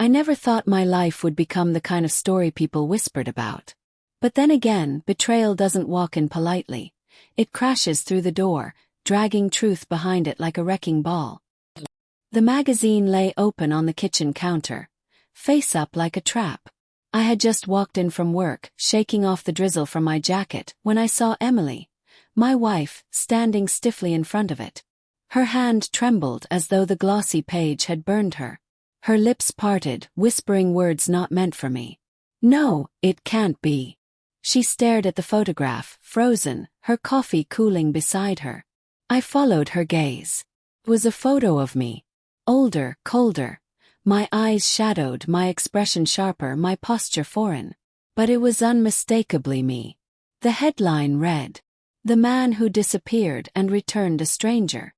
I never thought my life would become the kind of story people whispered about. But then again, betrayal doesn't walk in politely. It crashes through the door, dragging truth behind it like a wrecking ball. The magazine lay open on the kitchen counter, face up like a trap. I had just walked in from work, shaking off the drizzle from my jacket, when I saw Emily, my wife, standing stiffly in front of it. Her hand trembled as though the glossy page had burned her. Her lips parted, whispering words not meant for me. "No, it can't be." She stared at the photograph, frozen, her coffee cooling beside her. I followed her gaze. It was a photo of me. Older, colder. My eyes shadowed, my expression sharper, my posture foreign. But it was unmistakably me. The headline read, "The man who disappeared and returned a stranger."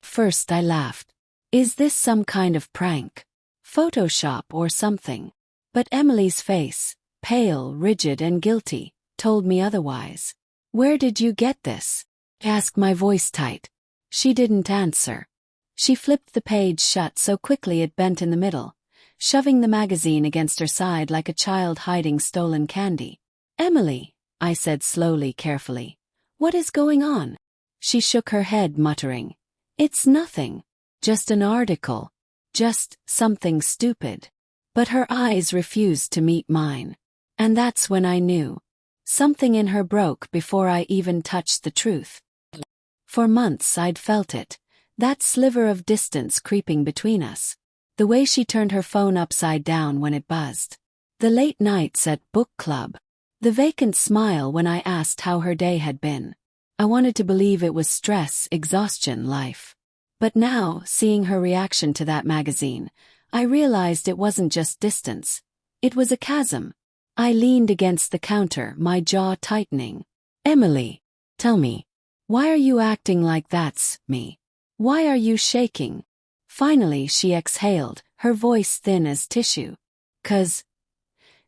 First I laughed. Is this some kind of prank? Photoshop or something? But Emily's face, pale, rigid and guilty, told me otherwise. "Where did you get this?" I asked, my voice tight. She didn't answer. She flipped the page shut so quickly it bent in the middle, shoving the magazine against her side like a child hiding stolen candy. "Emily," I said slowly, carefully, "what is going on?" She shook her head, muttering, "It's nothing. Just an article. Just something stupid." But her eyes refused to meet mine. And that's when I knew. Something in her broke before I even touched the truth. For months I'd felt it, that sliver of distance creeping between us. The way she turned her phone upside down when it buzzed. The late nights at book club. The vacant smile when I asked how her day had been. I wanted to believe it was stress, exhaustion, life. But now, seeing her reaction to that magazine, I realized it wasn't just distance. It was a chasm. I leaned against the counter, my jaw tightening. "Emily, tell me, why are you acting like that's me? Why are you shaking?" Finally she exhaled, her voice thin as tissue.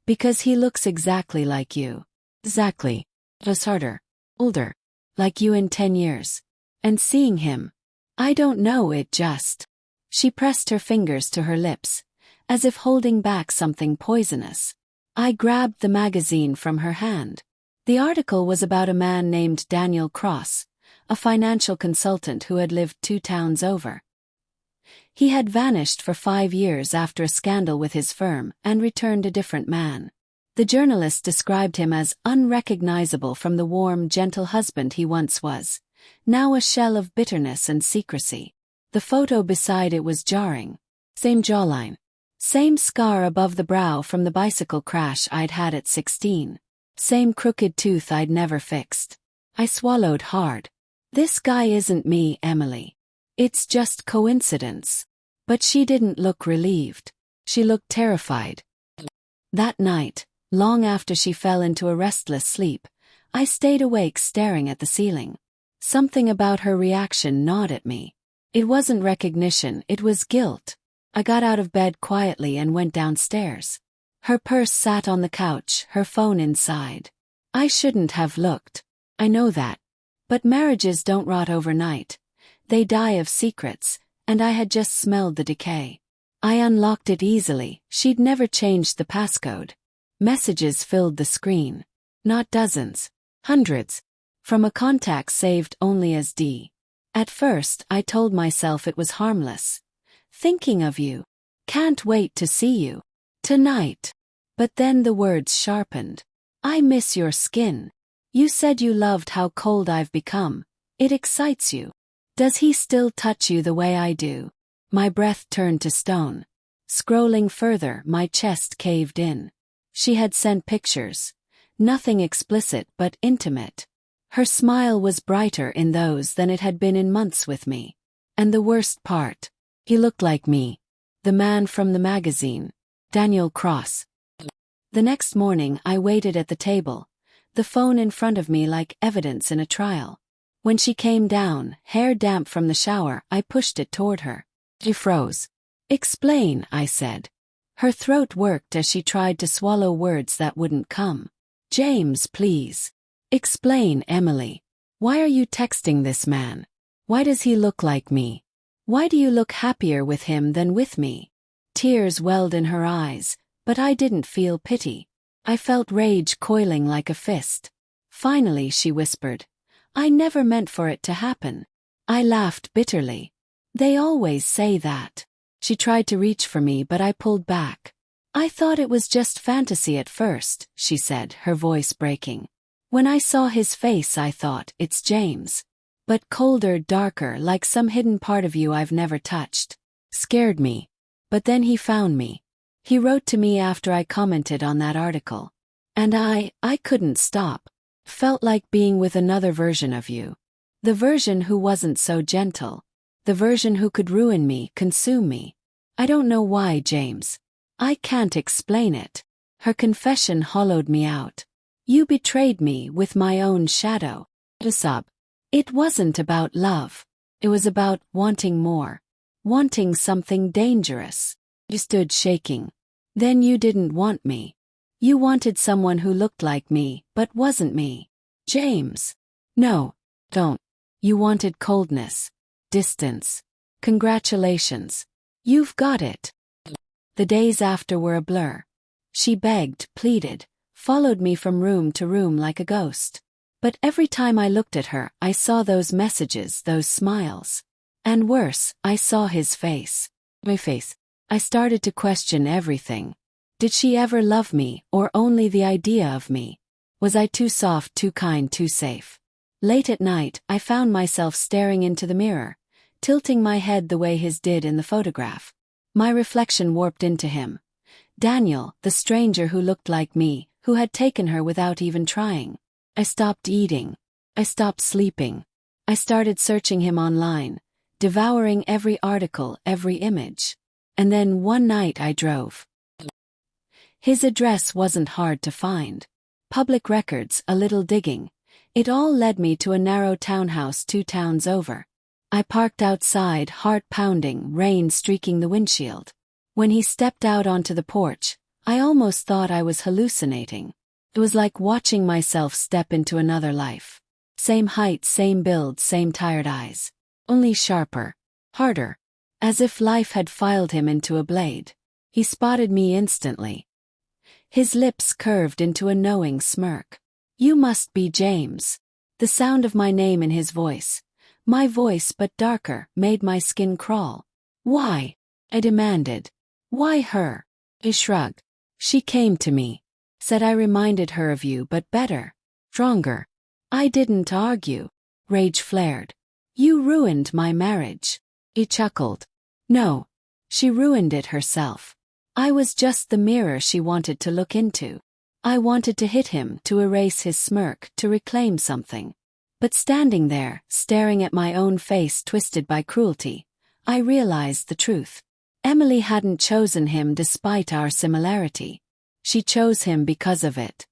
Because he looks exactly like you." "Exactly. Just harder. Older. Like you in 10 years. And seeing him. I don't know, it just." She pressed her fingers to her lips, as if holding back something poisonous. I grabbed the magazine from her hand. The article was about a man named Daniel Cross, a financial consultant who had lived 2 towns over. He had vanished for 5 years after a scandal with his firm and returned a different man. The journalist described him as unrecognizable from the warm, gentle husband he once was, now a shell of bitterness and secrecy. The photo beside it was jarring. Same jawline. Same scar above the brow from the bicycle crash I'd had at 16. Same crooked tooth I'd never fixed. I swallowed hard. This guy isn't me, Emily. It's just coincidence. But she didn't look relieved. She looked terrified. That night, long after she fell into a restless sleep, I stayed awake staring at the ceiling. Something about her reaction gnawed at me. It wasn't recognition, it was guilt. I got out of bed quietly and went downstairs. Her purse sat on the couch, her phone inside. I shouldn't have looked. I know that. But marriages don't rot overnight. They die of secrets, and I had just smelled the decay. I unlocked it easily, she'd never changed the passcode. Messages filled the screen. Not dozens. Hundreds. From a contact saved only as D. At first, I told myself it was harmless. Thinking of you. Can't wait to see you. Tonight. But then the words sharpened. I miss your skin. You said you loved how cold I've become. It excites you. Does he still touch you the way I do? My breath turned to stone. Scrolling further, my chest caved in. She had sent pictures. Nothing explicit but intimate. Her smile was brighter in those than it had been in months with me. And the worst part. He looked like me. The man from the magazine. Daniel Cross. The next morning I waited at the table, the phone in front of me like evidence in a trial. When she came down, hair damp from the shower, I pushed it toward her. She froze. "Explain," I said. Her throat worked as she tried to swallow words that wouldn't come. "James, please. Explain, Emily. Why are you texting this man? Why does he look like me? Why do you look happier with him than with me?" Tears welled in her eyes, but I didn't feel pity. I felt rage coiling like a fist. Finally, she whispered, "I never meant for it to happen." I laughed bitterly. "They always say that." She tried to reach for me, but I pulled back. "I thought it was just fantasy at first," she said, her voice breaking. "When I saw his face, I thought, it's James. But colder, darker, like some hidden part of you I've never touched. Scared me. But then he found me. He wrote to me after I commented on that article. And I couldn't stop. Felt like being with another version of you. The version who wasn't so gentle. The version who could ruin me, consume me. I don't know why, James. I can't explain it." Her confession hollowed me out. "You betrayed me with my own shadow." A sob. "It wasn't about love. It was about wanting more. Wanting something dangerous." You stood shaking. "Then you didn't want me. You wanted someone who looked like me, but wasn't me." "James. No, don't. You wanted coldness. Distance. Congratulations. You've got it." The days after were a blur. She begged, pleaded, followed me from room to room like a ghost. But every time I looked at her, I saw those messages, those smiles. And worse, I saw his face. My face. I started to question everything. Did she ever love me, or only the idea of me? Was I too soft, too kind, too safe? Late at night, I found myself staring into the mirror, tilting my head the way his did in the photograph. My reflection warped into him. Daniel, the stranger who looked like me, who had taken her without even trying. I stopped eating. I stopped sleeping. I started searching him online, devouring every article, every image. And then one night I drove. His address wasn't hard to find. Public records, a little digging. It all led me to a narrow townhouse 2 towns over. I parked outside, heart pounding, rain streaking the windshield. When he stepped out onto the porch, I almost thought I was hallucinating. It was like watching myself step into another life. Same height, same build, same tired eyes. Only sharper. Harder. As if life had filed him into a blade. He spotted me instantly. His lips curved into a knowing smirk. "You must be James." The sound of my name in his voice, my voice but darker, made my skin crawl. "Why?" I demanded. "Why her?" He shrugged. "She came to me. Said I reminded her of you but better. Stronger." I didn't argue. Rage flared. "You ruined my marriage." He chuckled. "No. She ruined it herself. I was just the mirror she wanted to look into. I wanted to hit him, to erase his smirk, to reclaim something. But standing there, staring at my own face twisted by cruelty, I realized the truth. Emily hadn't chosen him despite our similarity. She chose him because of it.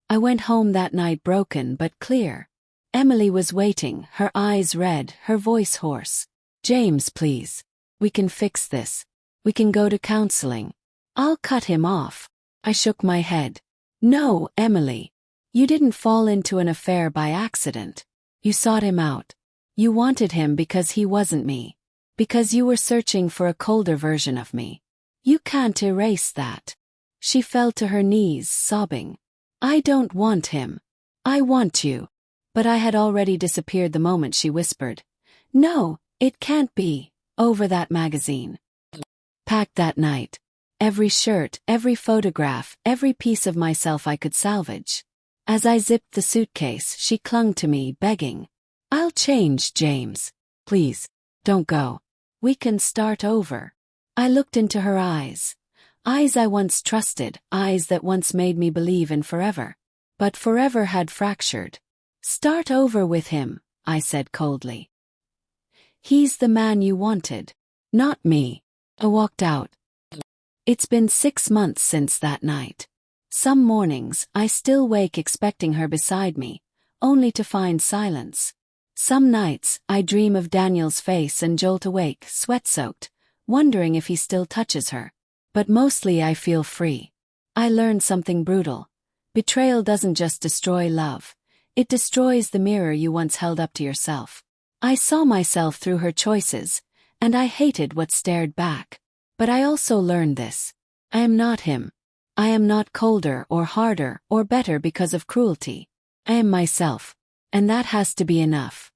I went home that night broken but clear. Emily was waiting, her eyes red, her voice hoarse. "James, please. We can fix this. We can go to counseling. I'll cut him off." I shook my head. "No, Emily. You didn't fall into an affair by accident. You sought him out. You wanted him because he wasn't me. Because you were searching for a colder version of me. You can't erase that." She fell to her knees, sobbing. "I don't want him. I want you." But I had already disappeared the moment she whispered, "No, it can't be, over that magazine." Packed that night. Every shirt, every photograph, every piece of myself I could salvage. As I zipped the suitcase, she clung to me, begging. "I'll change, James. Please, don't go. We can start over." I looked into her eyes. Eyes I once trusted, eyes that once made me believe in forever. But forever had fractured. "Start over with him," I said coldly. "He's the man you wanted. Not me." I walked out. It's been 6 months since that night. Some mornings, I still wake expecting her beside me, only to find silence. Some nights, I dream of Daniel's face and jolt awake, sweat-soaked, wondering if he still touches her. But mostly I feel free. I learned something brutal. Betrayal doesn't just destroy love. It destroys the mirror you once held up to yourself. I saw myself through her choices, and I hated what stared back. But I also learned this. I am not him. I am not colder or harder or better because of cruelty. I am myself. And that has to be enough.